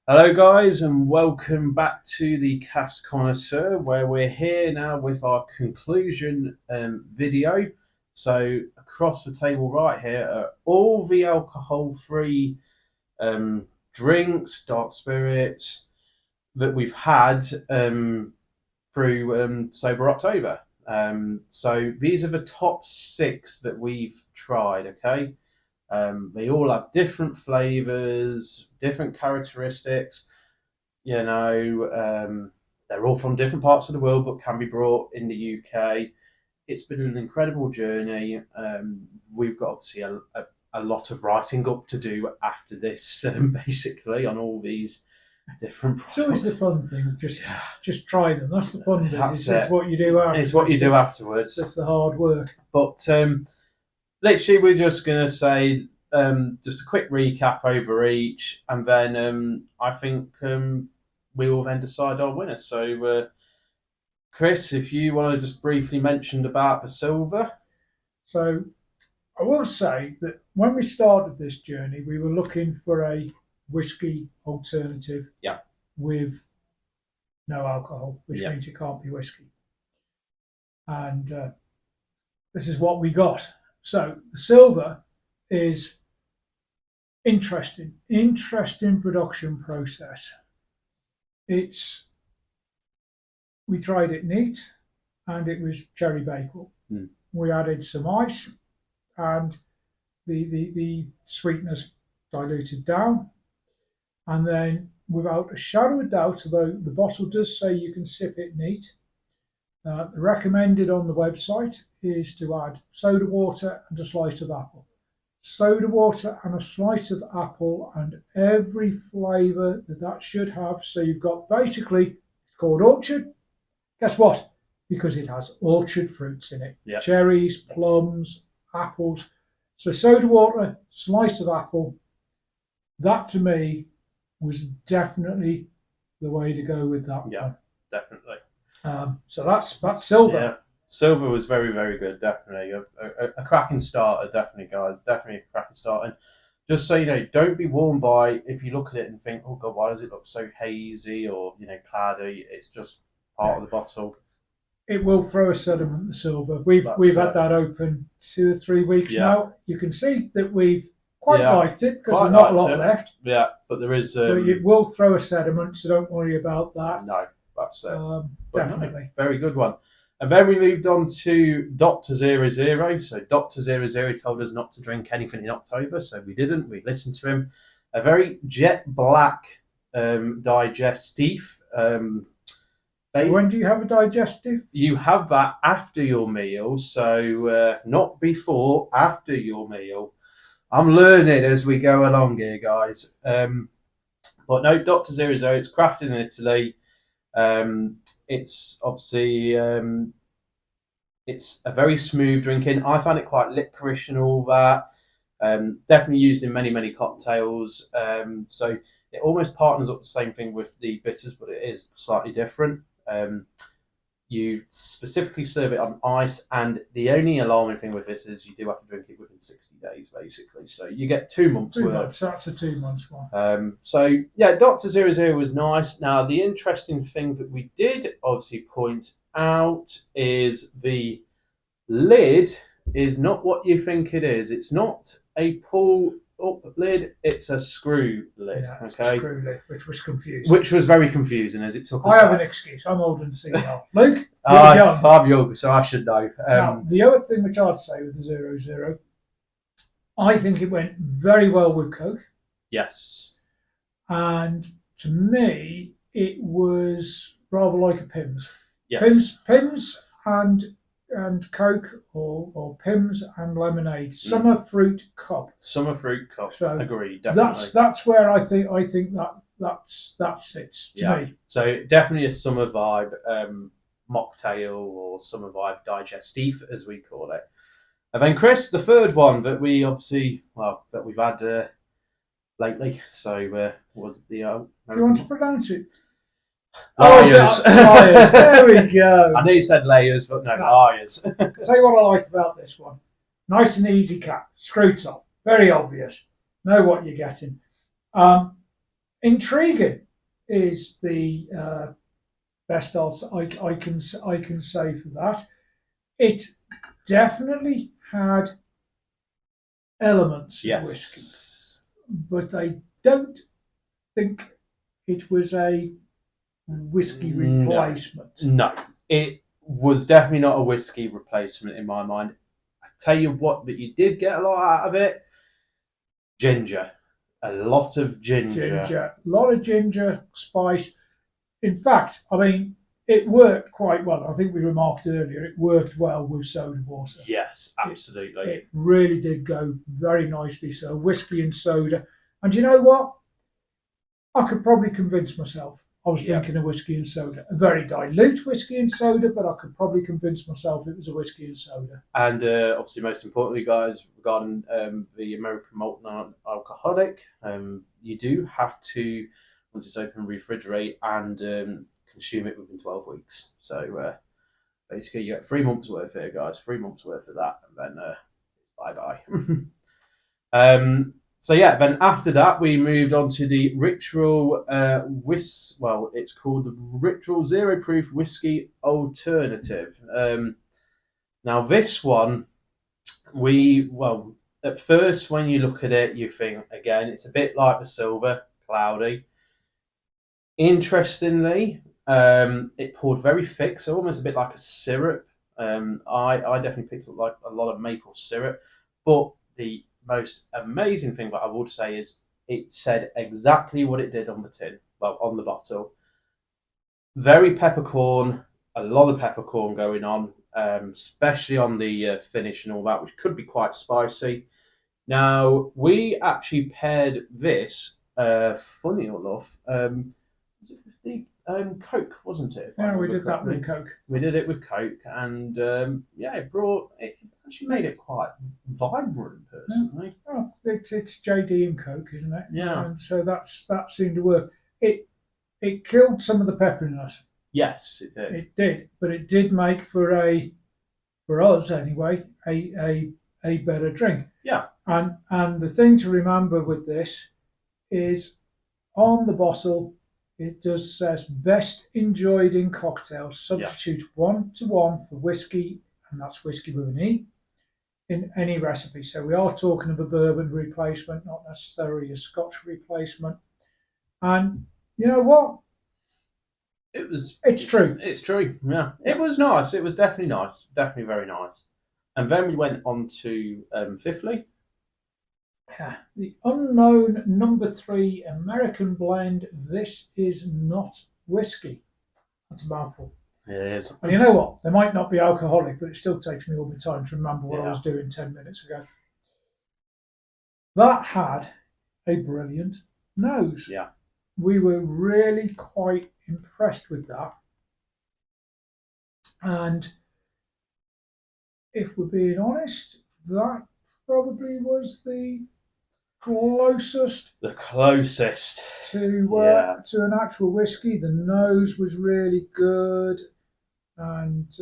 Hello, guys, and welcome back to the Cask Connoisseur, where we're here now with our conclusion video. So, across the table right here are all the alcohol-free drinks, dark spirits that we've had through Sober October. So, these are the top 6 that we've tried, okay? They all have different flavors, different characteristics. They're all from different parts of the world, but can be brought in the UK. It's been an incredible journey. We've got obviously a lot of writing up to do after this, basically, on all these different products. It's always the fun thing. Just try them. That's the fun bit. It's what you do afterwards. It's what you do afterwards. That's the hard work. But literally, we're just going to say just a quick recap over each, and then I think we will then decide our winner. So, Chris, if you want to just briefly mention about the silver. So, I will say that when we started this journey, we were looking for a whiskey alternative with no alcohol, which means it can't be whiskey. And this is what we got. So the silver is interesting production process. We tried it neat, and it was cherry bakewell. We added some ice, and the sweetness diluted down, and then without a shadow of doubt, although the bottle does say you can sip it neat, recommended on the website is to add soda water and a slice of apple. Soda water and a slice of apple, and every flavour that should have. So you've got basically, it's called orchard. Guess what? Because it has orchard fruits in it. Yep. Cherries, plums, apples. So soda water, slice of apple. That to me was definitely the way to go with that. Yeah, definitely. So that's silver. Yeah, silver was very, very good. Definitely a cracking starter. Definitely, guys. Definitely a cracking starter. And just so you know, don't be warned by if you look at it and think, "Oh God, why does it look so hazy or cloudy?" It's just part of the bottle. It will throw a sediment. The silver. We've had that open 2 or 3 weeks now. You can see that we've quite liked it because there's not a lot left. Yeah, but there is. But it will throw a sediment, so don't worry about that. No. That's definitely no, very good one. And then we moved on to Dr. 00. So Dr. 00 told us not to drink anything in October, so we didn't. We listened to him. A very jet black digestif. So when do you have a digestif? You have that after your meal, so not before, after your meal. I'm learning as we go along here, guys. But no, Dr. 00, it's crafted in Italy. It's obviously it's a very smooth drinking. I found it quite licorice and all that. Definitely used in many cocktails. So it almost partners up the same thing with the bitters, but it is slightly different. You specifically serve it on ice, and the only alarming thing with this is you do have to drink it within 60 days, basically. So you get 2 months worth. That's a 2 months one. So yeah, Dr. 00 was nice. Now the interesting thing that we did obviously point out is the lid is not what you think it is. It's not a pull up lid, it's a screw lid. Yeah, it's a screw lid, which was confusing. Which was very confusing as it took us I have an excuse. I'm old and senile. Luke, you're young. I'm young, so I should know. Now, the other thing which I'd say with the 00, I think it went very well with Coke. Yes. And to me, it was rather like a Pimm's. Yes. Pimm's and Coke or Pimm's and lemonade. Summer fruit cup. Summer fruit cup. So agreed, definitely. That's where I think that sits to me. So definitely a summer vibe mocktail or summer vibe digestif, as we call it. And then Chris, the third one that we obviously that we've had lately. So was the do you want to pronounce it? Lyres. Lyres. There we go. I know you said layers, but no, Lyres. I'll tell you what I like about this one. Nice and easy cap, screw top, very obvious. Know what you're getting. Intriguing is the best I can say for that. It definitely had elements of whiskey, Yes. but I don't think it was a whiskey replacement. No, it was definitely not a whiskey replacement in my mind. I tell you what, that you did get a lot out of it. Ginger, a lot of ginger. A lot of ginger, spice. In fact, I mean, it worked quite well. I think we remarked earlier it worked well with soda water. Yes, absolutely. It really did go very nicely. So whiskey and soda. And you know what? I could probably convince myself I was drinking a whiskey and soda. A very dilute whiskey and soda, but I could probably convince myself it was a whiskey and soda. And obviously, most importantly, guys, regarding the American Malt non-alcoholic, you do have to, once it's open, refrigerate and consume it within 12 weeks. So basically, you get 3 months worth here, guys. 3 months worth of that, and then it's bye-bye. So yeah, then after that we moved on to the Ritual well, it's called the Ritual Zero Proof Whiskey Alternative. Now this one, at first when you look at it, you think again it's a bit like the Silver, cloudy. Interestingly, it poured very thick, so almost a bit like a syrup. I definitely picked up like a lot of maple syrup, but the most amazing thing that I would say is it said exactly what it did on the tin, well, on the bottle. Very peppercorn, a lot of peppercorn going on, especially on the finish and all that, which could be quite spicy. Now, we actually paired this, funny enough, was it with the Coke, wasn't it? Yeah, we did that with Coke. We did it with Coke, and it actually made it quite vibrant, personally. Yeah. Oh, it's JD and Coke, isn't it? Yeah. And so that seemed to work. It killed some of the pepperiness. Yes, it did. It did, but it did make for us anyway, a better drink. Yeah. And the thing to remember with this is on the bottle. It does says best enjoyed in cocktails. Substitute 1-to-1 for whiskey, and that's whiskey with an E, in any recipe. So we are talking of a bourbon replacement, not necessarily a Scotch replacement. And you know what? It's true. It's true. Yeah, it was nice. It was definitely nice. Definitely very nice. And then we went on to fifthly. Yeah, the Unknown number 3 American blend. This is not whiskey. That's a mouthful. It is. And you know what? They might not be alcoholic, but it still takes me all the time to remember what I was doing 10 minutes ago. That had a brilliant nose. Yeah. We were really quite impressed with that. And if we're being honest, that probably was the closest to an actual whiskey. The nose was really good, and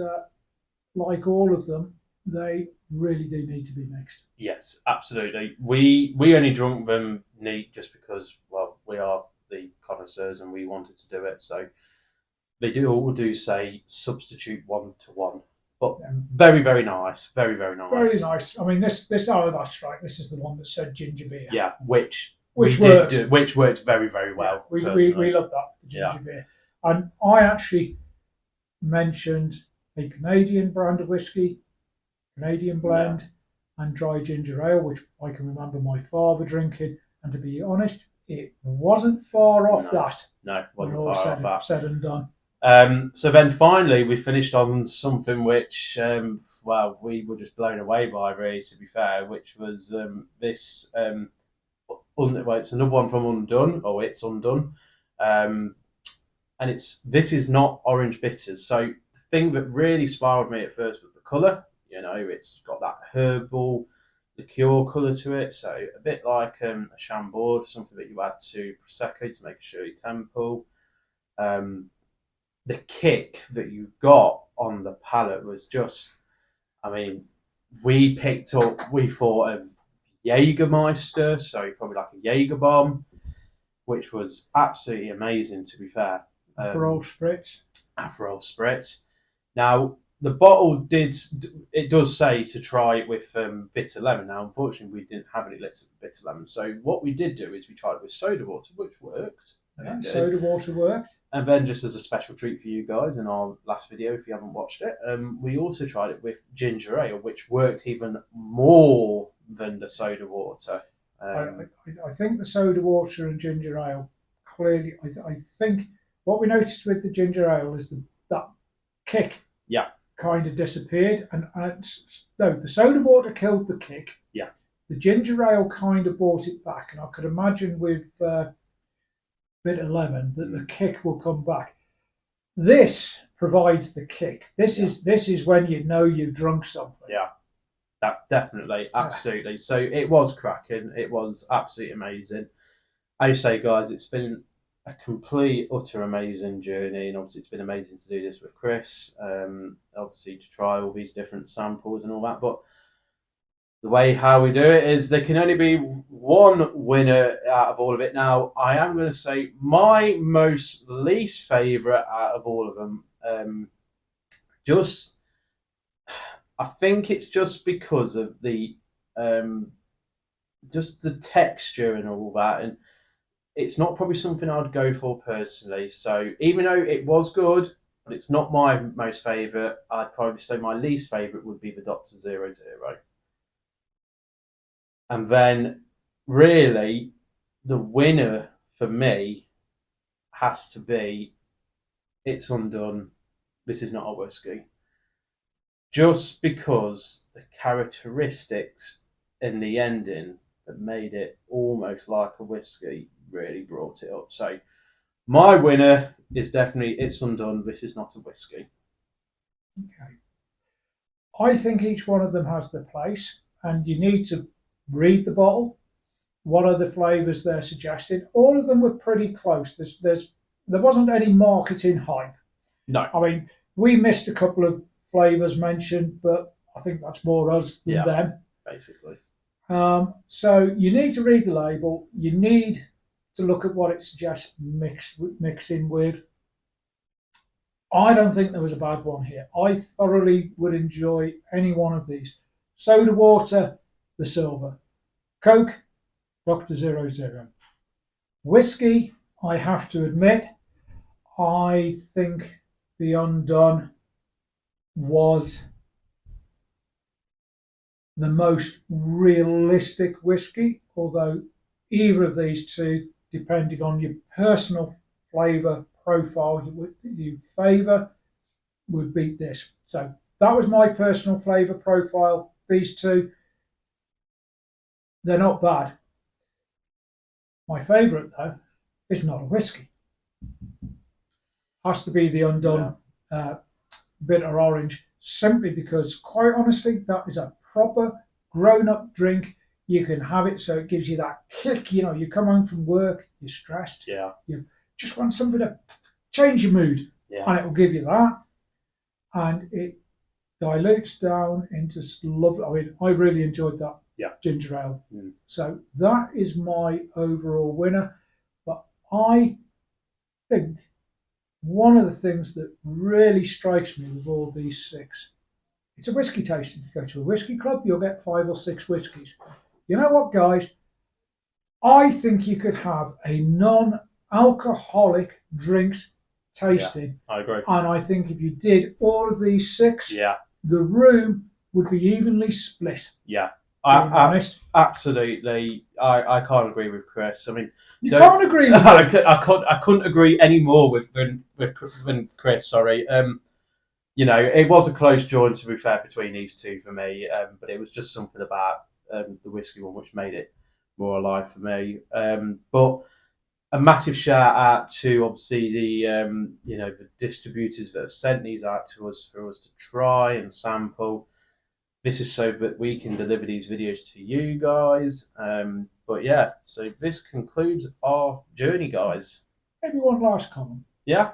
like all of them, they really do need to be mixed. Yes, absolutely. We only drunk them neat just because, well, we are the connoisseurs and we wanted to do it. So they all do say substitute 1-to-1. But very, very nice. Very, very nice. Very nice. I mean, this that's right. This is the one that said ginger beer. Yeah, which worked. Which worked very, very well. Yeah, we love that, the ginger beer. And I actually mentioned a Canadian brand of whiskey, Canadian blend, and dry ginger ale, which I can remember my father drinking. And to be honest, it wasn't far off that. No, it wasn't far off that. Said and done. So then finally we finished on something which, we were just blown away by, really, to be fair, which was this, it's another one from Undone, it's Undone. And this is not orange bitters. So the thing that really spiraled me at first was the colour. You know, it's got that herbal liqueur colour to it. So a bit like a Chambord, something that you add to Prosecco to make a Shirley Temple. The kick that you got on the palate was just, I mean, we thought of Jägermeister, so probably like a Jäger bomb. which was absolutely amazing, to be fair. Aperol Spritz. Aperol Spritz. Now, the bottle does say to try it with bitter lemon. Now, unfortunately, we didn't have any bitter lemon. So what we did do is we tried it with soda water, which worked. Yeah, soda water worked. And then, just as a special treat for you guys in our last video, if you haven't watched it, we also tried it with ginger ale, which worked even more than the soda water. I think the soda water and ginger ale clearly. I think what we noticed with the ginger ale is that kick. Yeah. Kind of disappeared, and no, the soda water killed the kick. Yeah. The ginger ale kind of brought it back, and I could imagine with bitter lemon that the kick will come back. This provides the kick. This is when you know you've drunk something. Yeah, that definitely, absolutely. So it was cracking. It was absolutely amazing. As you say, guys, it's been a complete, utter amazing journey, and obviously it's been amazing to do this with Chris. Obviously to try all these different samples and all that, but the way how we do it is there can only be one winner out of all of it. Now, I am going to say my most least favourite out of all of them. I think it's just because of the just the texture and all that, and it's not probably something I'd go for personally. So even though it was good, but it's not my most favourite, I'd probably say my least favourite would be the Dr. 00. And then, really, the winner for me has to be It's Undone. This is not a whiskey. Just because the characteristics in the ending that made it almost like a whiskey really brought it up. So my winner is definitely It's Undone. This is not a whiskey. Okay. I think each one of them has their place, and you need to read the bottle. What are the flavours they're suggesting? All of them were pretty close. There wasn't any marketing hype. No. I mean, we missed a couple of flavours mentioned, but I think that's more us than them. Basically. So you need to read the label. You need to look at what it suggests mixing with. I don't think there was a bad one here. I thoroughly would enjoy any one of these. Soda water, the silver. Coke, Dr. 00. Whiskey, I have to admit, I think the Undone was the most realistic whiskey, although either of these two, depending on your personal flavour profile you favour, would beat this. So that was my personal flavour profile. These two, they're not bad. My favourite, though, is not a whiskey. Has to be the Undone bitter orange, simply because, quite honestly, that is a proper grown-up drink. You can have it so it gives you that kick. You know, you come home from work, you're stressed. Yeah. You just want something to change your mood. Yeah. And it will give you that. And it dilutes down into lovely. I mean, I really enjoyed that ginger ale. So that is my overall winner. But I think one of the things that really strikes me with all these six, it's a whiskey tasting. You go to a whiskey club, you'll get 5 or 6 whiskies. You know what, guys? I think you could have a non-alcoholic drinks tasting. Yeah, I agree. And I think if you did all of these 6, the room would be evenly split. Yeah. Honest. Absolutely. I can't agree with Chris. I mean, you can't agree with I couldn't agree any more with Chris, sorry. You know, it was a close joint, to be fair, between these two for me, but it was just something about the whiskey one which made it more alive for me. But a massive shout out to obviously the the distributors that have sent these out to us for us to try and sample. This is so that we can deliver these videos to you guys. But yeah, so this concludes our journey, guys. Maybe one last comment. Yeah.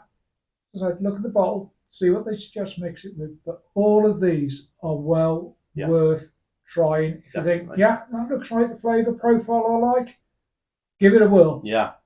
So I'd look at the bottle, see what they suggest mix it with, but all of these are well worth trying. If you think, that looks like the flavour profile I like, give it a whirl. Yeah,